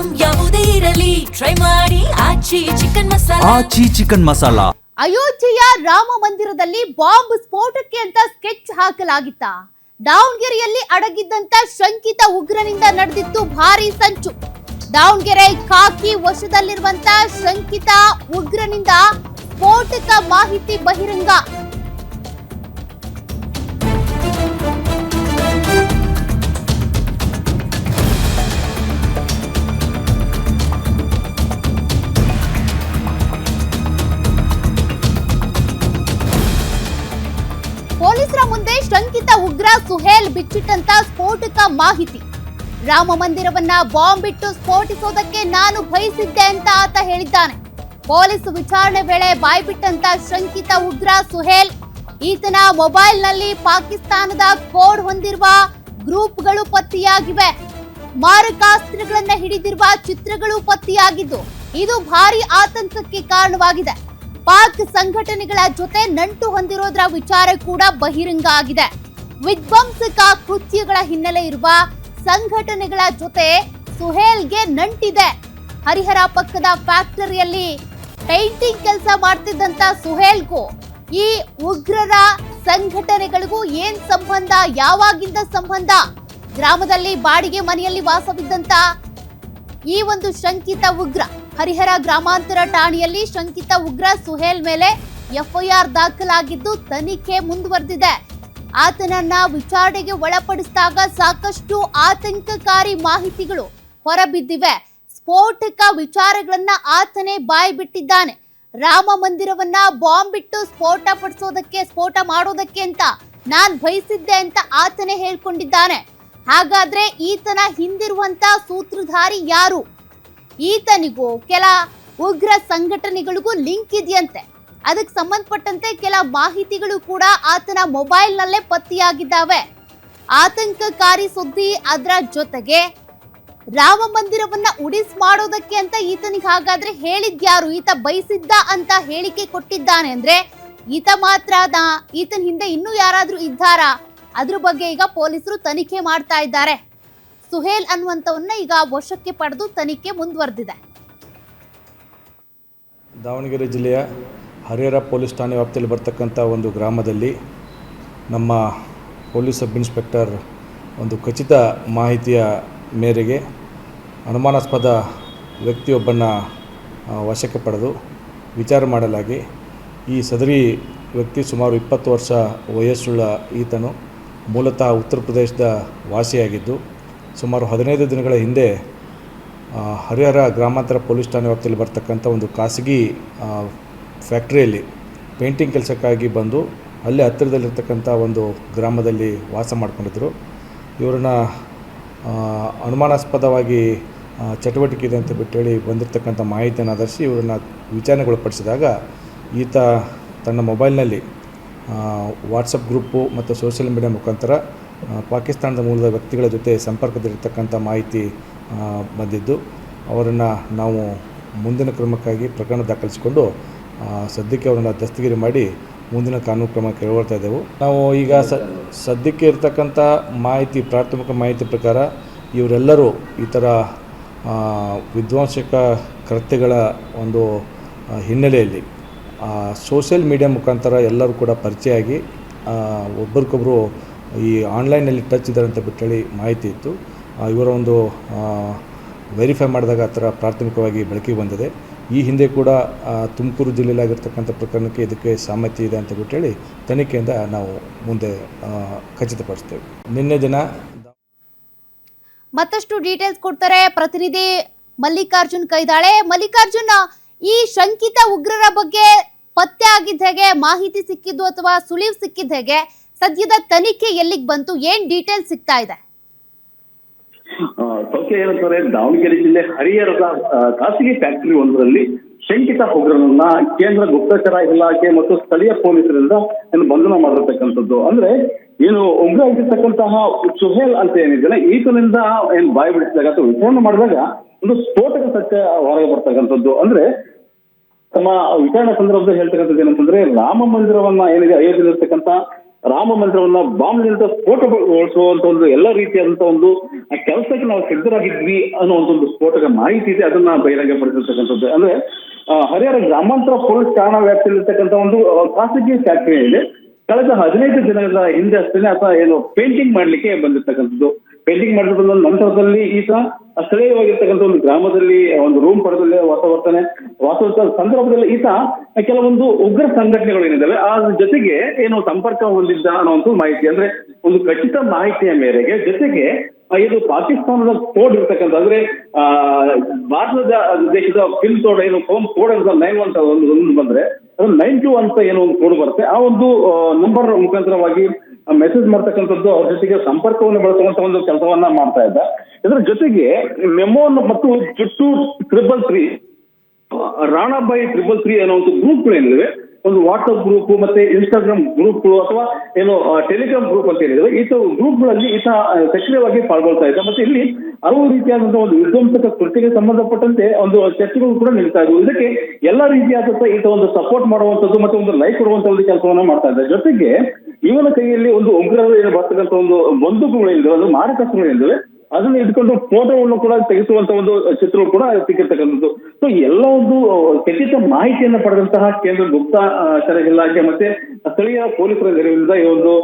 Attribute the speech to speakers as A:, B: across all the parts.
A: Item ಯಾವುದೇ ಇರಲಿ try ಮಾಡಿ ಆಚಿ ಚಿಕನ್ ಮಸಾಲಾ.
B: ಅಯೋಧ್ಯೆಯ ರಾಮ ಮಂದಿರದಲ್ಲಿ ಬಾಂಬ್ ಸ್ಫೋಟಕ್ಕೆ ಅಂತ ಸ್ಕೆಚ್ ಹಾಕಲಾಗಿತ್ತ. ದಾವಣಗೆರೆಯಲ್ಲಿ ಅಡಗಿದ್ದಂತ ಶಂಕಿತ ಉಗ್ರನಿಂದ ನಡೆದಿತ್ತು ಭಾರಿ ಸಂಚು. ದಾವಣಗೆರೆ ಖಾಕಿ ವಶದಲ್ಲಿರುವಂತ ಶಂಕಿತ ಉಗ್ರನಿಂದ ಸ್ಫೋಟಕ ಮಾಹಿತಿ ಬಹಿರಂಗ. ಪೊಲೀಸರ ಮುಂದೆ ಶಂಕಿತ ಉಗ್ರ ಸುಹೇಲ್ ಬಿಚ್ಚಿಟ್ಟಂತ ಸ್ಫೋಟಕ ಮಾಹಿತಿ. ರಾಮ ಮಂದಿರವನ್ನ ಬಾಂಬ್ ಇಟ್ಟು ಸ್ಫೋಟಿಸೋದಕ್ಕೆ ನಾನು ಬಯಸಿದ್ದೆ ಅಂತ ಆತ ಹೇಳಿದ್ದಾನೆ. ಪೊಲೀಸ್ ವಿಚಾರಣೆ ವೇಳೆ ಬಾಯ್ಬಿಟ್ಟಂತ ಶಂಕಿತ ಉಗ್ರ ಸುಹೇಲ್, ಈತನ ಮೊಬೈಲ್ನಲ್ಲಿ ಪಾಕಿಸ್ತಾನದ ಕೋಡ್ ಹೊಂದಿರುವ ಗ್ರೂಪ್ಗಳು ಪತ್ತೆಯಾಗಿವೆ. ಮಾರಕಾಸ್ತ್ರಗಳನ್ನ ಹಿಡಿದಿರುವ ಚಿತ್ರಗಳು ಪತ್ತೆಯಾಗಿದ್ದು ಇದು ಭಾರಿ ಆತಂಕಕ್ಕೆ ಕಾರಣವಾಗಿದೆ. ಪಾಕ್ ಸಂಘಟನೆಗಳ ಜೊತೆ ನಂಟು ಹೊಂದಿರೋದ್ರ ವಿಚಾರ ಕೂಡ ಬಹಿರಂಗ ಆಗಿದೆ. ವಿಧ್ವಂಸಕ ಕೃತ್ಯಗಳ ಹಿನ್ನೆಲೆ ಇರುವ ಸಂಘಟನೆಗಳ ಜೊತೆ ಸುಹೇಲ್ಗೆ ನಂಟಿದೆ. ಹರಿಹರ ಪಕ್ಕದ ಫ್ಯಾಕ್ಟರಿಯಲ್ಲಿ ಪೇಂಟಿಂಗ್ ಕೆಲಸ ಮಾಡ್ತಿದ್ದಂತ ಸುಹೇಲ್ಗೂ ಈ ಉಗ್ರರ ಸಂಘಟನೆಗಳಿಗೂ ಏನ್ ಸಂಬಂಧ, ಯಾವಾಗಿಂದ ಸಂಬಂಧ? ಗ್ರಾಮದಲ್ಲಿ ಬಾಡಿಗೆ ಮನೆಯಲ್ಲಿ ವಾಸವಿದ್ದಂತ ಈ ಒಂದು ಶಂಕಿತ ಉಗ್ರ ಹರಿಹರ ಗ್ರಾಮಾಂತರ ಠಾಣೆಯಲ್ಲಿ ಶಂಕಿತ ಉಗ್ರ ಸುಹೇಲ್ ಮೇಲೆ ಎಫ್ಐಆರ್ ದಾಖಲಾಗಿದ್ದು ತನಿಖೆ ಮುಂದುವರೆದಿದೆ. ಆತನನ್ನ ವಿಚಾರಣೆಗೆ ಒಳಪಡಿಸಿದಾಗ ಸಾಕಷ್ಟು ಆತಂಕಕಾರಿ ಮಾಹಿತಿಗಳು ಹೊರಬಿದ್ದಿವೆ. ಸ್ಫೋಟಕ ವಿಚಾರಗಳನ್ನ ಆತನೇ ಬಾಯಿ ಬಿಟ್ಟಿದ್ದಾನೆ. ರಾಮ ಮಂದಿರವನ್ನ ಬಾಂಬ್ ಇಟ್ಟು ಸ್ಫೋಟ ಮಾಡೋದಕ್ಕೆ ಅಂತ ನಾನ್ ಬಯಸಿದ್ದೆ ಅಂತ ಆತನೇ ಹೇಳ್ಕೊಂಡಿದ್ದಾನೆ. ಹಾಗಾದ್ರೆ ಈತನ ಹಿಂದಿರುವಂತ ಸೂತ್ರಧಾರಿ ಯಾರು? ಈತನಿಗೂ ಕೆಲ ಉಗ್ರ ಸಂಘಟನೆಗಳಿಗೂ ಲಿಂಕ್ ಇದೆಯಂತೆ. ಅದಕ್ಕೆ ಸಂಬಂಧಪಟ್ಟಂತೆ ಕೆಲ ಮಾಹಿತಿಗಳು ಕೂಡ ಆತನ ಮೊಬೈಲ್ ನಲ್ಲೇ ಪತ್ತೆಯಾಗಿದ್ದಾವೆ. ಆತಂಕಕಾರಿ ಸುದ್ದಿ. ಅದರ ಜೊತೆಗೆ ರಾಮ ಮಂದಿರವನ್ನ ಉಡಿಸ್ ಮಾಡೋದಕ್ಕೆ ಅಂತ ಈತನಿಗೆ ಹಾಗಾದ್ರೆ ಹೇಳಿದ್ಯಾರು? ಈತ ಬಯಸಿದ್ದ ಅಂತ ಹೇಳಿಕೆ ಕೊಟ್ಟಿದ್ದಾನೆ ಅಂದ್ರೆ ಈತ ಮಾತ್ರನಾ? ಈತನ ಹಿಂದೆ ಇನ್ನೂ ಯಾರಾದ್ರೂ ಇದ್ದಾರಾ? ಅದ್ರ ಬಗ್ಗೆ ಈಗ ಪೊಲೀಸರು ತನಿಖೆ ಮಾಡ್ತಾ ಇದ್ದಾರೆ. ಸುಹೇಲ್ ಅನ್ನುವಂಥವನ್ನ ಈಗ ವಶಕ್ಕೆ ಪಡೆದು ತನಿಖೆ ಮುಂದುವರೆದಿದೆ.
C: ದಾವಣಗೆರೆ ಜಿಲ್ಲೆಯ ಹರಿಹರ ಪೊಲೀಸ್ ಠಾಣೆ ವ್ಯಾಪ್ತಿಯಲ್ಲಿ ಬರ್ತಕ್ಕಂಥ ಒಂದು ಗ್ರಾಮದಲ್ಲಿ ನಮ್ಮ ಪೊಲೀಸ್ ಸಬ್ ಇನ್ಸ್ಪೆಕ್ಟರ್ ಒಂದು ಖಚಿತ ಮಾಹಿತಿಯ ಮೇರೆಗೆ ಅನುಮಾನಾಸ್ಪದ ವ್ಯಕ್ತಿಯೊಬ್ಬನ ವಶಕ್ಕೆ ಪಡೆದು ವಿಚಾರ ಮಾಡಲಾಗಿ ಈ ಸದರಿ ವ್ಯಕ್ತಿ ಸುಮಾರು 20 ವರ್ಷ ವಯಸ್ಸುಳ್ಳ ಈತನು ಮೂಲತಃ ಉತ್ತರ ಪ್ರದೇಶದ ವಾಸಿಯಾಗಿದ್ದು ಸುಮಾರು 15 ದಿನಗಳ ಹಿಂದೆ ಹರಿಹರ ಗ್ರಾಮಾಂತರ ಪೊಲೀಸ್ ಠಾಣೆ ವ್ಯಾಪ್ತಿಯಲ್ಲಿ ಬರ್ತಕ್ಕಂಥ ಒಂದು ಖಾಸಗಿ ಫ್ಯಾಕ್ಟ್ರಿಯಲ್ಲಿ ಪೇಂಟಿಂಗ್ ಕೆಲಸಕ್ಕಾಗಿ ಬಂದು ಅಲ್ಲೇ ಹತ್ತಿರದಲ್ಲಿರ್ತಕ್ಕಂಥ ಒಂದು ಗ್ರಾಮದಲ್ಲಿ ವಾಸ ಮಾಡ್ಕೊಂಡಿದ್ದರು. ಇವರನ್ನ ಅನುಮಾನಾಸ್ಪದವಾಗಿ ಚಟುವಟಿಕೆ ಇದೆ ಅಂತ ಬಿಟ್ಟೇಳಿ ಬಂದಿರತಕ್ಕಂಥ ಮಾಹಿತಿಯನ್ನು ಆಧರಿಸಿ ಇವರನ್ನು ವಿಚಾರಣೆಗೊಳಪಡಿಸಿದಾಗ ಈತ ತನ್ನ ಮೊಬೈಲ್ನಲ್ಲಿ ವಾಟ್ಸಪ್ ಗ್ರೂಪು ಮತ್ತು ಸೋಷಿಯಲ್ ಮೀಡಿಯಾ ಮುಖಾಂತರ ಪಾಕಿಸ್ತಾನದ ಮೂಲದ ವ್ಯಕ್ತಿಗಳ ಜೊತೆ ಸಂಪರ್ಕದಲ್ಲಿರ್ತಕ್ಕಂಥ ಮಾಹಿತಿ ಬಂದಿದ್ದು ಅವರನ್ನು ನಾವು ಮುಂದಿನ ಕ್ರಮಕ್ಕಾಗಿ ಪ್ರಕರಣ ದಾಖಲಿಸಿಕೊಂಡು ಸದ್ಯಕ್ಕೆ ಅವರನ್ನು ದಸ್ತಗಿರಿ ಮಾಡಿ ಮುಂದಿನ ಕಾನೂನು ಕ್ರಮ ಕೈಗೊಳ್ತಾ ಇದ್ದೆವು. ನಾವು ಈಗ ಸದ್ಯಕ್ಕೆ ಇರತಕ್ಕಂಥ ಮಾಹಿತಿ, ಪ್ರಾಥಮಿಕ ಮಾಹಿತಿ ಪ್ರಕಾರ ಇವರೆಲ್ಲರೂ ಈ ಥರ ವಿಧ್ವಂಸಕ ಕೃತ್ಯಗಳ ಒಂದು ಹಿನ್ನೆಲೆಯಲ್ಲಿ ಸೋಷಿಯಲ್ ಮೀಡಿಯಾ ಮುಖಾಂತರ ಎಲ್ಲರೂ ಕೂಡ ಪರಿಚಯ ಆಗಿ ಒಬ್ಬರಿಗೊಬ್ಬರು ಈ ಆನ್ಲೈನಲ್ಲಿ ಟಚ್ ಇದ್ದಾರೆ ಅಂತ ಬಿಟ್ಟೇಳಿ ಮಾಹಿತಿ ಇತ್ತು. ಇವರ ಒಂದು ವೆರಿಫೈ ಮಾಡಿದಾಗ ಆ ಥರ ಪ್ರಾಥಮಿಕವಾಗಿ ಬೆಳಕಿಗೆ ಬಂದಿದೆ. ಈ ಹಿಂದೆ ಕೂಡ ತುಮಕೂರು ಜಿಲ್ಲೆಯಲ್ಲಾಗಿರ್ತಕ್ಕಂಥ ಪ್ರಕರಣಕ್ಕೆ ಇದಕ್ಕೆ ಸಾಮರ್ಥ್ಯ ಇದೆ ಅಂತ ಬಿಟ್ಟೇಳಿ ತನಿಖೆಯಿಂದ ನಾವು ಮುಂದೆ ಖಚಿತಪಡಿಸ್ತೇವೆ. ನಿನ್ನೆ ದಿನ
B: ಮತ್ತಷ್ಟು ಡೀಟೇಲ್ಸ್ ಕೊಡ್ತಾರೆ ಪ್ರತಿನಿಧಿ ಮಲ್ಲಿಕಾರ್ಜುನ್ ಕೈದಾಳೆ. ಮಲ್ಲಿಕಾರ್ಜುನ್, ಈ ಶಂಕಿತ ಉಗ್ರರ ಬಗ್ಗೆ ಪತ್ತೆ ಆಗಿದ್ದ ಹೇಗೆ, ಮಾಹಿತಿ ಸಿಕ್ಕಿದ್ದು ಅಥವಾ ಸುಳಿವು ಸಿಕ್ಕಿದ್ದ ಹೇಗೆ, ಸದ್ಯದ ತನಿಖೆ ಎಲ್ಲಿಗೆ ಬಂತು, ಏನ್ ಡೀಟೇಲ್ಸ್ ಸಿಗ್ತಾ ಇದೆ?
D: ಏನಂತಾರೆ, ದಾವಣಗೆರೆ ಜಿಲ್ಲೆ ಹರಿಹರದ ಖಾಸಗಿ ಫ್ಯಾಕ್ಟರಿ ಒಂದರಲ್ಲಿ ಶಂಕಿತ ಉಗ್ರನನ್ನ ಕೇಂದ್ರ ಗುಪ್ತಚರ ಇಲಾಖೆ ಮತ್ತು ಸ್ಥಳೀಯ ಪೊಲೀಸರಿಂದ ಬಂಧನ ಮಾಡಿರ್ತಕ್ಕಂಥದ್ದು. ಅಂದ್ರೆ ಏನು ಉಗ್ರ ಆಗಿರ್ತಕ್ಕಂತಹ ಸುಹೇಲ್ ಅಂತ ಏನಿದ್ದಾನೆ, ಈತನಿಂದ ಏನ್ ಬಾಯಿ ಬಿಡಿಸಿದಾಗ ಅಥವಾ ವಿಚಾರಣೆ ಮಾಡಿದಾಗ ಒಂದು ಸ್ಫೋಟಕ ಸತ್ಯ ಹೊರಗೆ ಬರ್ತಕ್ಕಂಥದ್ದು. ಅಂದ್ರೆ ತಮ್ಮ ವಿಚಾರಣೆ ಸಂದರ್ಭದಲ್ಲಿ ಹೇಳ್ತಕ್ಕಂಥದ್ದು ಏನಂತಂದ್ರೆ, ರಾಮ ಮಂದಿರವನ್ನ ಏನಿದೆ ಅಯೋಧ್ಯೆಯಲ್ಲಿರ್ತಕ್ಕಂಥ ರಾಮ ಮಂದಿರವನ್ನ ಬಾಂಬ್ನಿಂದ ಸ್ಫೋಟಗೊಳಿಸುವಂತ ಒಂದು ಎಲ್ಲ ರೀತಿಯಾದಂತಹ ಒಂದು ಕೆಲಸಕ್ಕೆ ನಾವು ಸಿದ್ಧರಾಗಿದ್ವಿ ಅನ್ನೋ ಒಂದು ಸ್ಫೋಟಕ ಮಾಹಿತಿ ಇದೆ, ಅದನ್ನ ಬಹಿರಂಗಪಡಿಸಿರ್ತಕ್ಕಂಥದ್ದು. ಅಂದ್ರೆ ಹರಿಹರ ಗ್ರಾಮಾಂತರ ಪೊಲೀಸ್ ಠಾಣಾ ವ್ಯಾಪ್ತಿಯಲ್ಲಿರ್ತಕ್ಕಂಥ ಒಂದು ಖಾಸಗಿ ಫ್ಯಾಕ್ಟರಿ ಇದೆ. ಕಳೆದ 15 ದಿನಗಳ ಹಿಂದೆ ಅಷ್ಟೇ ಆತ ಏನು ಪೇಂಟಿಂಗ್ ಮಾಡ್ಲಿಕ್ಕೆ ಬಂದಿರ್ತಕ್ಕಂಥದ್ದು. ಪೇಂಟಿಂಗ್ ಮಾಡಿದ ನಂತರದಲ್ಲಿ ಈತ ಸ್ಥಳೀಯವಾಗಿರ್ತಕ್ಕಂಥ ಒಂದು ಗ್ರಾಮದಲ್ಲಿ ಒಂದು ರೂಮ್ ಪಡೆದಲ್ಲಿ ವಾಸವಂತ ಸಂದರ್ಭದಲ್ಲಿ ಈತ ಕೆಲವೊಂದು ಉಗ್ರ ಸಂಘಟನೆಗಳು ಏನಿದ್ದಾವೆ ಆ ಜೊತೆಗೆ ಏನು ಸಂಪರ್ಕ ಹೊಂದಿದ್ದ ಅನ್ನುವಂಥ ಮಾಹಿತಿ, ಅಂದ್ರೆ ಒಂದು ಖಚಿತ ಮಾಹಿತಿಯ ಮೇರೆಗೆ ಜೊತೆಗೆ ಇದು ಪಾಕಿಸ್ತಾನದ ಕೋಡ್ ಇರ್ತಕ್ಕಂಥ, ಅಂದ್ರೆ ಭಾರತದ ದೇಶದ ಪಿನ್ ಕೋಡ್ ಏನು ಫೋನ್ ಕೋಡ್ ಅಂತ 91 ಒಂದು ಬಂದ್ರೆ ಅದು 92 ಅಂತ ಏನೋ ಒಂದು ಕೋಡ್ ಬರುತ್ತೆ. ಆ ಒಂದು ನಂಬರ್ ಮುಖಾಂತರವಾಗಿ ಮೆಸೇಜ್ ಮಾಡ್ತಕ್ಕಂಥದ್ದು, ಅವ್ರ ಜೊತೆಗೆ ಸಂಪರ್ಕವನ್ನು ಬೆಳೆಸುವಂತ ಒಂದು ಕೆಲಸವನ್ನ ಮಾಡ್ತಾ ಇದ್ದ. ಇದರ ಜೊತೆಗೆ ಮೆಮೋ ಮತ್ತು ಜುಟ್ಟು 333 ರಾಣಾಬಾಯಿ 333 ಅನ್ನೋ ಒಂದು ಗ್ರೂಪ್ಗಳು ಏನಿವೆ, ಒಂದು ವಾಟ್ಸ್ಆಪ್ ಗ್ರೂಪ್ ಮತ್ತೆ ಇನ್ಸ್ಟಾಗ್ರಾಮ್ ಗ್ರೂಪ್ಗಳು ಅಥವಾ ಏನು ಟೆಲಿಗ್ರಾಮ್ ಗ್ರೂಪ್ ಅಂತ ಏನಿದೆ, ಈ ಗ್ರೂಪ್ಗಳಲ್ಲಿ ಈತ ಸಕ್ರಿಯವಾಗಿ ಪಾಲ್ಗೊಳ್ತಾ ಇದ್ದ. ಮತ್ತೆ ಇಲ್ಲಿ ಹಲವು ರೀತಿಯಾದಂತಹ ಒಂದು ವಿಧ್ವಂಸಕ ಕೃತ್ಯಕ್ಕೆ ಸಂಬಂಧಪಟ್ಟಂತೆ ಒಂದು ಚರ್ಚೆಗಳು ಕೂಡ ನಡೀತಾ ಇದ್ವು. ಇದಕ್ಕೆ ಎಲ್ಲಾ ರೀತಿಯಾದಂತಹ ಈತ ಒಂದು ಸಪೋರ್ಟ್ ಮಾಡುವಂತದ್ದು ಮತ್ತೆ ಒಂದು ಲೈಕ್ ಕೊಡುವಂತ ಒಂದು ಕೆಲಸವನ್ನ ಮಾಡ್ತಾ ಇದ್ದಾರೆ. ಜೊತೆಗೆ ಇವನ ಕೈಯಲ್ಲಿ ಒಂದು ಉಗ್ರರು ಏನು ಬರ್ತಕ್ಕಂಥ ಒಂದು ಬಂದೂಕುಗಳು ಏನಿದೆ, ಒಂದು ಮಾರಕಾಸ್ತ್ರಗಳು ಏನಿದೆ, ಅದನ್ನ ಇಟ್ಕೊಂಡು ಫೋಟೋವನ್ನು ಕೂಡ ತೆಗೆಸುವಂತ ಒಂದು ಚಿತ್ರಗಳು ಕೂಡ ಸಿಕ್ಕಿರ್ತಕ್ಕಂಥದ್ದು. ಸೊ ಎಲ್ಲ ಒಂದು ಖಚಿತ ಮಾಹಿತಿಯನ್ನು ಪಡೆದಂತಹ ಕೇಂದ್ರ ಗುಪ್ತಚರ ಇಲಾಖೆ ಮತ್ತೆ ಸ್ಥಳೀಯ ಪೊಲೀಸರ ನೆರವಿನಿಂದ ಈ ಒಂದು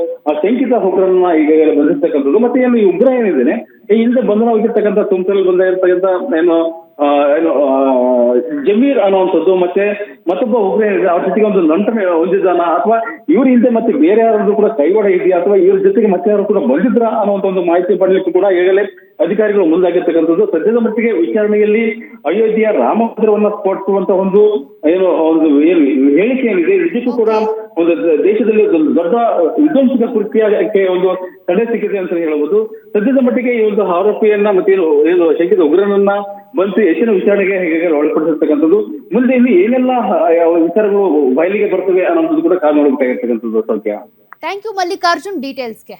D: ಶಂಕಿತ ಉಗ್ರರನ್ನ ಈಗ ಬಂದಿರ್ತಕ್ಕಂಥದ್ದು. ಮತ್ತೆ ಏನು ಈ ಉಗ್ರ ಏನಿದೆ ಈ ಹಿಂದೆ ಬಂಧನವಾಗಿರ್ತಕ್ಕಂಥ ತುಮಕೂರಲ್ಲಿ ಬಂದಿರ್ತಕ್ಕಂಥ ಏನು ಜಮೀರ್ ಅನ್ನುವಂಥದ್ದು ಮತ್ತೆ ಮತ್ತೊಬ್ಬ ಉಗ್ರ ಏನಿದೆ ಅವ್ರ ಜೊತೆಗೆ ಒಂದು ನಂಟನೆ ಹೊಂದಿದ್ದಾನ ಅಥವಾ ಇವ್ರ ಹಿಂದೆ ಮತ್ತೆ ಬೇರೆ ಯಾರಾದ್ರೂ ಕೂಡ ಕೈವಾಡ ಇದೆಯಾ ಅಥವಾ ಇವ್ರ ಜೊತೆಗೆ ಮತ್ತೆ ಯಾರು ಕೂಡ ಬಂದಿದ್ರ ಅನ್ನುವಂಥ ಒಂದು ಮಾಹಿತಿ ಪಡಲಿಕ್ಕೆ ಕೂಡ ಈಗಲೇ ಅಧಿಕಾರಿಗಳು ಮುಂದಾಗಿರ್ತಕ್ಕಂಥದ್ದು. ಸದ್ಯದ ಮಟ್ಟಿಗೆ ವಿಚಾರಣೆಯಲ್ಲಿ ಅಯೋಧ್ಯೆಯ ರಾಮ ಮಂದಿರವನ್ನ ಸ್ಫೋಟಿಸುವಂತ ಒಂದು ಏನು ಹೇಳಿಕೆ ಏನಿದೆ, ಇದಕ್ಕೂ ಕೂಡ ಒಂದು ದೇಶದಲ್ಲಿ ಒಂದು ದೊಡ್ಡ ವಿಧ್ವಂಸಕ ಕೃತ್ಯಕ್ಕೆ ಒಂದು ತಡೆ ಸಿಕ್ಕಿದೆ ಅಂತ ಹೇಳಬಹುದು. ಸದ್ಯದ ಮಟ್ಟಿಗೆ ಈ ಒಂದು ಆರೋಪಿಯನ್ನ ಮತ್ತೆ ಏನು ಶಂಕಿತ ಉಗ್ರನನ್ನ ಬಂದು ಹೆಚ್ಚಿನ ವಿಚಾರಣೆಗೆ ಹೇಗೆ ಒಳಪಡಿಸಿರ್ತಕ್ಕಂಥದ್ದು. ಮುಂದೆ ಇಲ್ಲಿ ಏನೆಲ್ಲ ವಿಚಾರಗಳು ಬಯಲಿಗೆ ಬರ್ತವೆ ಅನ್ನೋದು ಕೂಡ ಕಾದು ನೋಡಬೇಕಾಗಿರ್ತಕ್ಕಂಥದ್ದು. ಸೌಖ್ಯ.
B: Thank you Mallikarjun ಡೀಟೇಲ್ಸ್ಗೆ.